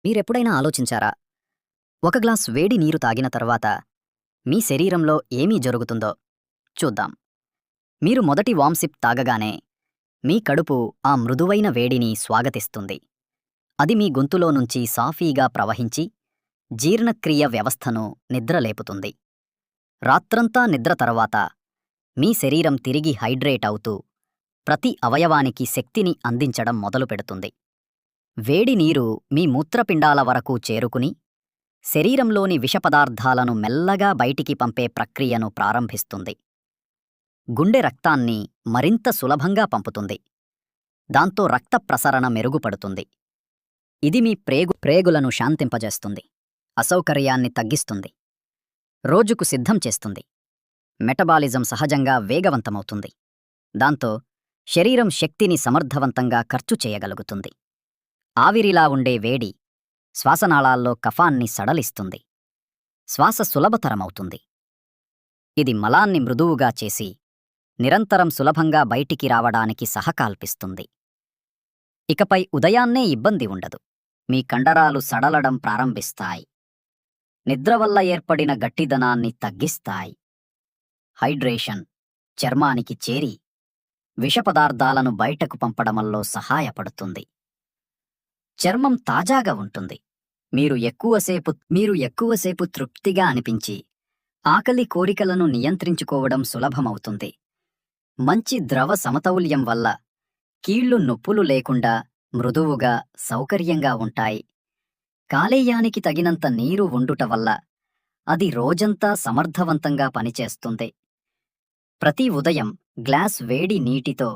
మీరెప్పుడైనా ఆలోచించారా? ఒక గ్లాస్ వేడి నీరు తాగిన తర్వాత మీ శరీరంలో ఏమీ జరుగుతుందో చూద్దాం. మీరు మొదటి వామ్ సిప్ తాగగానే మీ కడుపు ఆ మృదువైన వేడిని స్వాగతిస్తుంది. అది మీ గొంతులో నుంచి సాఫీగా ప్రవహించి జీర్ణక్రియ వ్యవస్థను నిద్రలేపుతుంది. రాత్రంతా నిద్ర తర్వాత మీ శరీరం తిరిగి హైడ్రేట్ అవుతూ ప్రతి అవయవానికి శక్తిని అందించడం మొదలుపెడుతుంది. వేడి నీరు మీ మూత్రపిండాల వరకు చేరుకుని శరీరంలోని విషపదార్థాలను మెల్లగా బయటికి పంపే ప్రక్రియను ప్రారంభిస్తుంది. గుండె రక్తాన్ని మరింత సులభంగా పంపుతుంది. దాంతో రక్త ప్రసరణ మెరుగుపడుతుంది. ఇది మీ ప్రేగులను శాంతింపజేస్తుంది. అసౌకర్యాన్ని తగ్గిస్తుంది. రోజుకు సిద్ధం చేస్తుంది. మెటబాలిజం సహజంగా వేగవంతమవుతుంది. దాంతో శరీరం శక్తిని సమర్థవంతంగా ఖర్చు చేయగలుగుతుంది. ఆవిరిలా ఉండే వేడి శ్వాసనాళాల్లో కఫాన్ని సడలిస్తుంది. శ్వాస సులభతరమవుతుంది. ఇది మలాన్ని మృదువుగా చేసి నిరంతరం సులభంగా బయటికి రావడానికి సహకాల్పిస్తుంది. ఇకపై ఉదయాన్నే ఇబ్బంది ఉండదు. మీ కండరాలు సడలడం ప్రారంభిస్తాయి. నిద్ర వల్ల ఏర్పడిన గట్టిదనాన్ని తగ్గిస్తాయి. హైడ్రేషన్ చర్మానికి చేరి విషపదార్థాలను బయటకు పంపడంలో సహాయపడుతుంది. చర్మం తాజాగా ఉంటుంది. మీరు ఎక్కువసేపు తృప్తిగా అనిపించి ఆకలి కోరికలను నియంత్రించుకోవడం సులభమవుతుంది. మంచి ద్రవ సమతౌల్యం వల్ల కీళ్లు నొప్పులు లేకుండా మృదువుగా సౌకర్యంగా ఉంటాయి. కాలేయానికి తగినంత నీరు ఉండుట వల్ల అది రోజంతా సమర్థవంతంగా పనిచేస్తుంది. ప్రతి ఉదయం గ్లాస్ వేడి నీటితో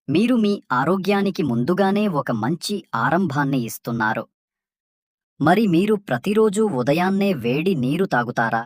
మీరు మీ ఆరోగ్యానికి ముందుగానే ఒక మంచి ఆరంభాన్ని ఇస్తున్నారు. మరి మీరు ప్రతిరోజూ ఉదయాన్నే వేడి నీరు తాగుతారా?